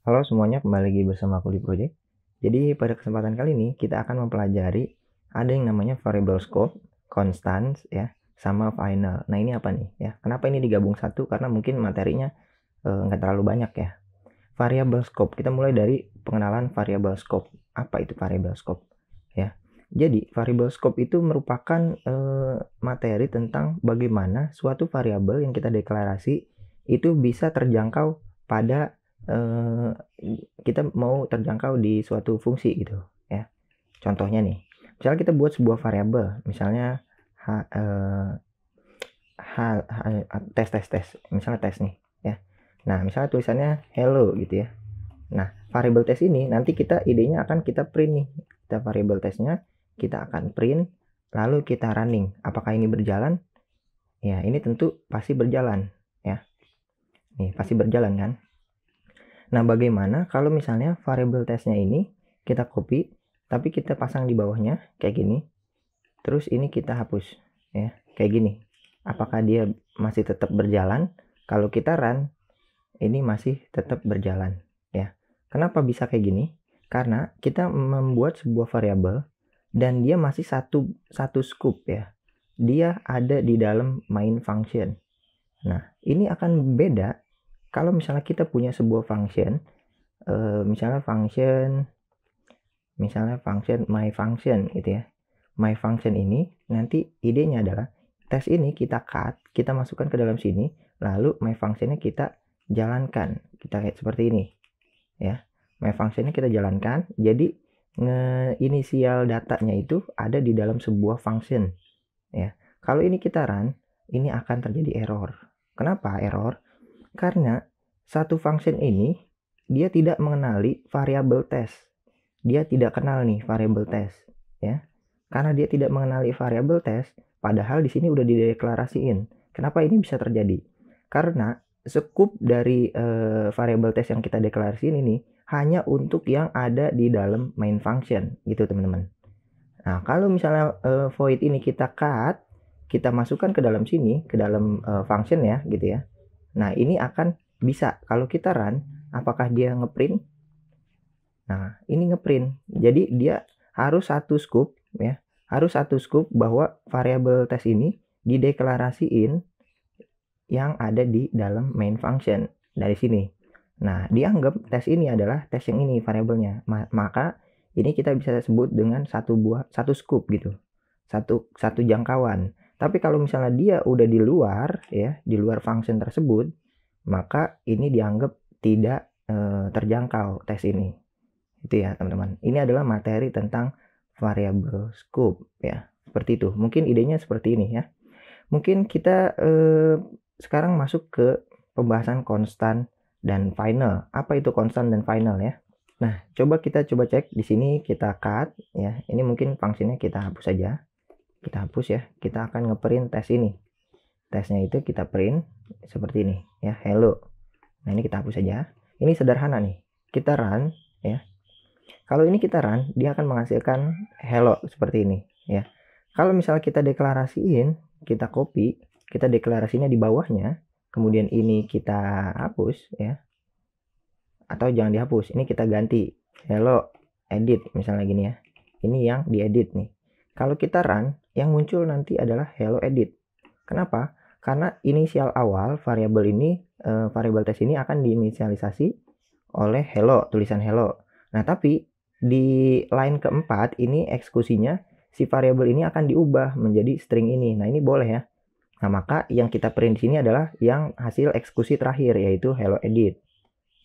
Halo semuanya, kembali lagi bersama aku di Project. Jadi pada kesempatan kali ini kita akan mempelajari ada yang namanya variable scope, constants ya, sama final. Nah ini apa nih ya? Kenapa ini digabung satu? Karena mungkin materinya nggak terlalu banyak ya. Variable scope, kita mulai dari pengenalan variable scope. Apa itu variable scope? Ya. Jadi variable scope itu merupakan materi tentang bagaimana suatu variabel yang kita deklarasi itu bisa terjangkau pada kita mau terjangkau di suatu fungsi gitu ya. Contohnya nih, misalnya kita buat sebuah variabel, misalnya tes, misalnya tes nih ya. Nah, misalnya tulisannya hello gitu ya. Nah, variabel tes ini nanti idenya akan kita print nih. Kita variabel tesnya kita akan print, lalu kita running. Apakah ini berjalan? Ya, ini tentu pasti berjalan ya. Nih, pasti berjalan kan? Nah, bagaimana kalau misalnya variabel tesnya ini kita copy, tapi kita pasang di bawahnya kayak gini. Terus ini kita hapus ya, kayak gini. Apakah dia masih tetap berjalan? Kalau kita run, ini masih tetap berjalan ya. Kenapa bisa kayak gini? Karena kita membuat sebuah variabel dan dia masih satu scope ya. Dia ada di dalam main function. Nah, ini akan beda kalau misalnya kita punya sebuah function, misalnya function my function gitu ya. My function ini nanti idenya adalah tes ini kita cut, kita masukkan ke dalam sini, lalu my functionnya kita jalankan. Kita kayak seperti ini ya. My functionnya kita jalankan, jadi inisial datanya itu ada di dalam sebuah function ya. Kalau ini kita run, ini akan terjadi error. Kenapa error? Karena satu function ini dia tidak mengenali variabel test. Dia tidak kenal nih variabel test ya. Karena dia tidak mengenali variabel test, padahal di sini udah dideklarasiin. Kenapa ini bisa terjadi? Karena scope dari variabel test yang kita deklarasiin ini hanya untuk yang ada di dalam main function gitu teman-teman. Nah, kalau misalnya void ini kita cut, kita masukkan ke dalam sini, ke dalam function ya gitu ya. Nah, ini akan bisa kalau kita run, apakah dia ngeprint? Nah, ini ngeprint. Jadi dia harus satu scope ya. Harus satu scope bahwa variabel tes ini dideklarasiin yang ada di dalam main function dari sini. Nah, dianggap tes ini adalah tes yang ini variabelnya. Maka ini kita bisa sebut dengan satu scope gitu. Satu jangkauan. Tapi kalau misalnya dia udah di luar ya, di luar function tersebut, maka ini dianggap tidak terjangkau tes ini. Itu ya, teman-teman. Ini adalah materi tentang variable scope ya. Seperti itu. Mungkin idenya seperti ini ya. Mungkin kita sekarang masuk ke pembahasan konstan dan final. Apa itu konstan dan final ya? Nah, kita coba cek di sini, kita cut ya. Ini mungkin fungsinya kita hapus saja. Kita hapus ya. Kita akan ngeprint tes ini. Tesnya itu kita print seperti ini ya, hello. Nah, ini kita hapus saja. Ini sederhana nih. Kita run ya. Kalau ini kita run, dia akan menghasilkan hello seperti ini ya. Kalau misalnya kita deklarasiin, kita copy, kita deklarasinya di bawahnya, kemudian ini kita hapus ya. Atau jangan dihapus, ini kita ganti hello edit misalnya gini ya. Ini yang diedit nih. Kalau kita run, yang muncul nanti adalah hello edit. Kenapa? Karena inisial awal variabel ini, variabel tes ini akan diinisialisasi oleh hello, tulisan hello. Nah, tapi di line keempat ini eksekusinya si variabel ini akan diubah menjadi string ini. Nah, ini boleh ya. Nah, maka yang kita print di sini adalah yang hasil eksekusi terakhir, yaitu hello edit.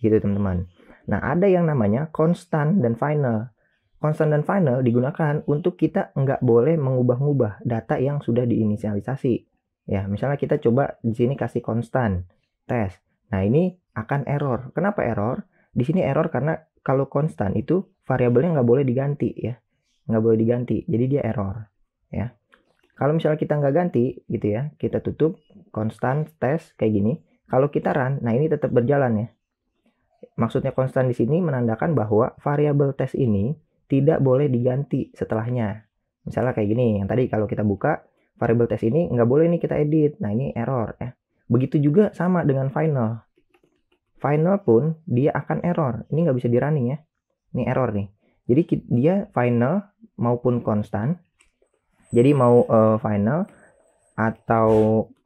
Gitu, teman-teman. Nah, ada yang namanya constant dan final. Constant dan final digunakan untuk kita nggak boleh mengubah-ubah data yang sudah diinisialisasi. Ya, misalnya kita coba di sini kasih constant tes. Nah, ini akan error. Kenapa error? Di sini error karena kalau constant itu variabelnya nggak boleh diganti ya. Nggak boleh diganti. Jadi dia error. Ya. Kalau misalnya kita nggak ganti gitu ya, kita tutup constant tes kayak gini. Kalau kita run, nah ini tetap berjalan ya. Maksudnya konstan di sini menandakan bahwa variabel tes ini tidak boleh diganti setelahnya. Misalnya kayak gini, yang tadi kalau kita buka variabel tes ini nggak boleh nih kita edit. Nah, ini error ya. Begitu juga sama dengan final. final pun dia akan error. Ini nggak bisa di running ya. Ini error nih. Jadi dia final maupun konstan. Jadi mau final atau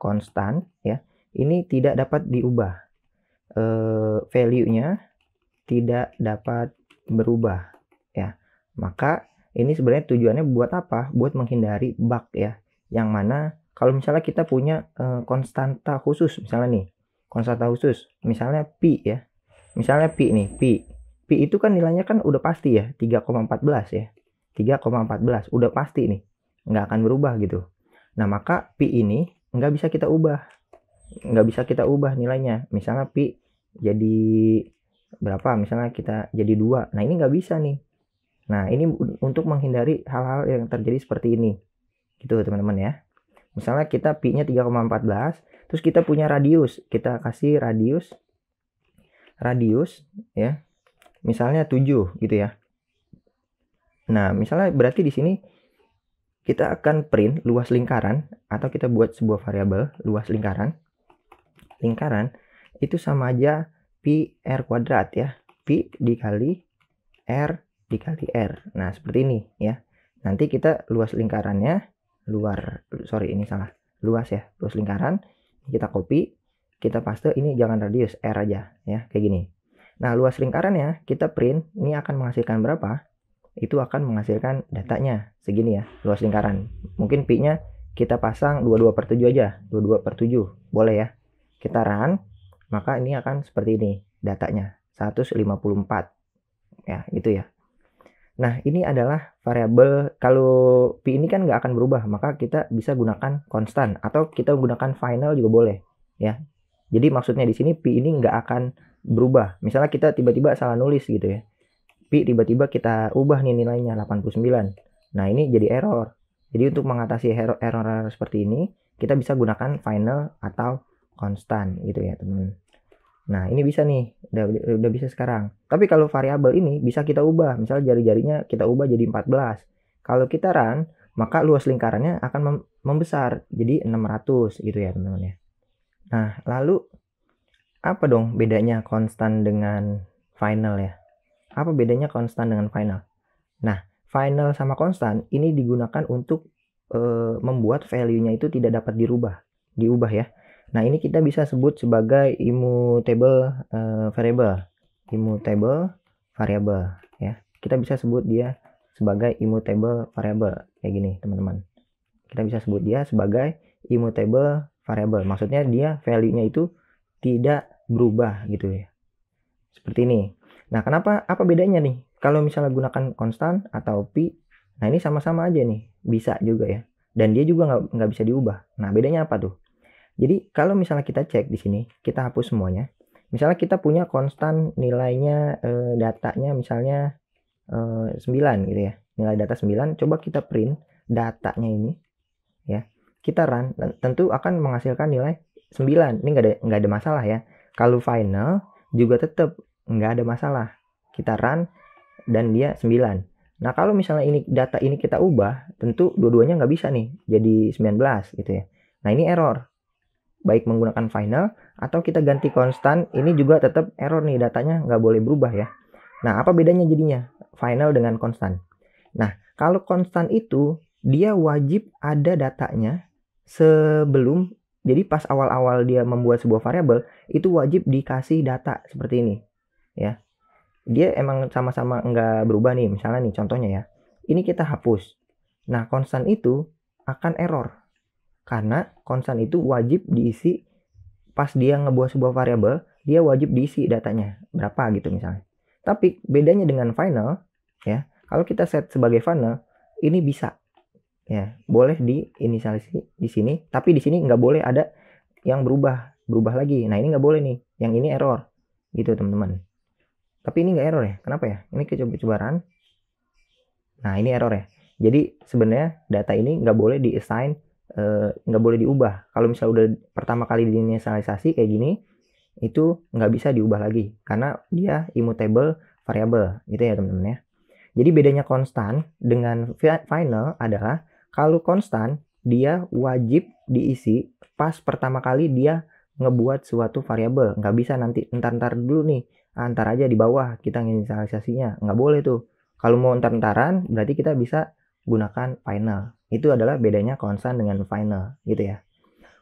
konstan ya, ini tidak dapat diubah. Value-nya tidak dapat berubah ya. Maka ini sebenarnya tujuannya buat apa? Buat menghindari bug ya. Yang mana kalau misalnya kita punya konstanta khusus, misalnya nih, konstanta khusus, misalnya pi ya. Misalnya pi nih, pi itu kan nilainya kan udah pasti ya, 3,14 ya. 3,14 udah pasti nih, nggak akan berubah gitu. Nah, maka pi ini nggak bisa kita ubah. Nggak bisa kita ubah nilainya. Misalnya pi jadi berapa? Misalnya kita jadi 2. Nah, ini nggak bisa nih. Nah, ini untuk menghindari hal-hal yang terjadi seperti ini. Gitu, teman-teman ya. Misalnya kita pi-nya 3,14, terus kita punya radius. Kita kasih radius ya. Misalnya 7 gitu ya. Nah, misalnya berarti di sini kita akan print luas lingkaran, atau kita buat sebuah variabel luas lingkaran. Lingkaran itu sama aja pi r kuadrat ya. Pi dikali r dikali r. Nah, seperti ini ya. Nanti kita luas lingkarannya, luas ya, luas lingkaran. Kita copy, kita paste, ini jangan radius, r aja ya, kayak gini. Nah, luas lingkarannya kita print, ini akan menghasilkan berapa? Itu akan menghasilkan datanya segini ya, luas lingkaran. Mungkin pi-nya kita pasang 22/7 aja, 22/7 boleh ya. Kita run, maka ini akan seperti ini datanya, 154 ya, gitu ya. Nah, ini adalah variabel. Kalau pi ini kan nggak akan berubah, maka kita bisa gunakan konstan, atau kita gunakan final juga boleh ya. Jadi maksudnya di sini pi ini nggak akan berubah. Misalnya kita tiba-tiba salah nulis gitu ya, pi tiba-tiba kita ubah nih nilainya 89. Nah, ini jadi error. Jadi untuk mengatasi error seperti ini, kita bisa gunakan final atau konstan gitu ya, teman. Nah, ini bisa nih, udah bisa sekarang. Tapi kalau variabel ini bisa kita ubah. Misalnya jari-jarinya kita ubah jadi 14. Kalau kita run, maka luas lingkarannya akan membesar jadi 600 gitu ya, teman-teman ya. Nah, lalu apa dong bedanya konstan dengan final ya? Apa bedanya konstan dengan final? Nah, final sama konstan ini digunakan untuk membuat value-nya itu tidak dapat diubah ya. Nah, ini kita bisa sebut sebagai immutable variable. Immutable variable ya. Kita bisa sebut dia sebagai immutable variable kayak gini, teman-teman. Kita bisa sebut dia sebagai immutable variable. Maksudnya dia value-nya itu tidak berubah gitu ya. Seperti ini. Nah, apa bedanya nih? Kalau misalnya gunakan konstan atau pi, nah ini sama-sama aja nih, bisa juga ya. Dan dia juga nggak bisa diubah. Nah, bedanya apa tuh? Jadi kalau misalnya kita cek di sini, kita hapus semuanya. Misalnya kita punya konstan nilainya datanya misalnya 9 gitu ya. Nilai data 9, coba kita print datanya ini ya. Kita run, tentu akan menghasilkan nilai 9. Ini nggak ada masalah ya. Kalau final juga tetap nggak ada masalah. Kita run dan dia 9. Nah, kalau misalnya ini data ini kita ubah, tentu dua-duanya nggak bisa nih jadi 19 gitu ya. Nah, ini error. Baik menggunakan final atau kita ganti konstan, ini juga tetap error nih, datanya nggak boleh berubah ya. Nah, apa bedanya jadinya final dengan konstan? Nah, kalau konstan itu dia wajib ada datanya sebelum, jadi pas awal-awal dia membuat sebuah variabel itu wajib dikasih data seperti ini ya. Dia emang sama-sama nggak berubah nih, misalnya nih contohnya ya, ini kita hapus. Nah, konstan itu akan error karena konstan itu wajib diisi pas dia ngebuat sebuah variabel, dia wajib diisi datanya berapa gitu misalnya. Tapi bedanya dengan final ya, kalau kita set sebagai final, ini bisa ya, boleh diinisialisasi di sini, tapi di sini nggak boleh ada yang berubah lagi. Nah, ini nggak boleh nih, yang ini error gitu, teman-teman. Tapi ini nggak error ya, kenapa ya? Ini coba run. Nah, ini error ya. Jadi sebenarnya data ini nggak boleh di-assign, nggak boleh diubah. Kalau misalnya udah pertama kali diinisialisasi kayak gini, itu nggak bisa diubah lagi karena dia immutable variable gitu ya, teman-teman ya. Jadi bedanya konstan dengan final adalah kalau konstan dia wajib diisi pas pertama kali dia ngebuat suatu variabel. Nggak bisa nanti ntar dulu nih, ntar aja di bawah kita inisialisasinya. Nggak boleh tuh. Kalau mau ntar-ntaran berarti kita bisa gunakan final. Itu adalah bedanya constant dengan final gitu ya.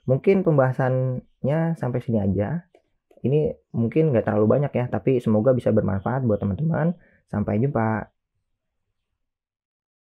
Mungkin pembahasannya sampai sini aja. Ini mungkin nggak terlalu banyak ya, tapi semoga bisa bermanfaat buat teman-teman. Sampai jumpa.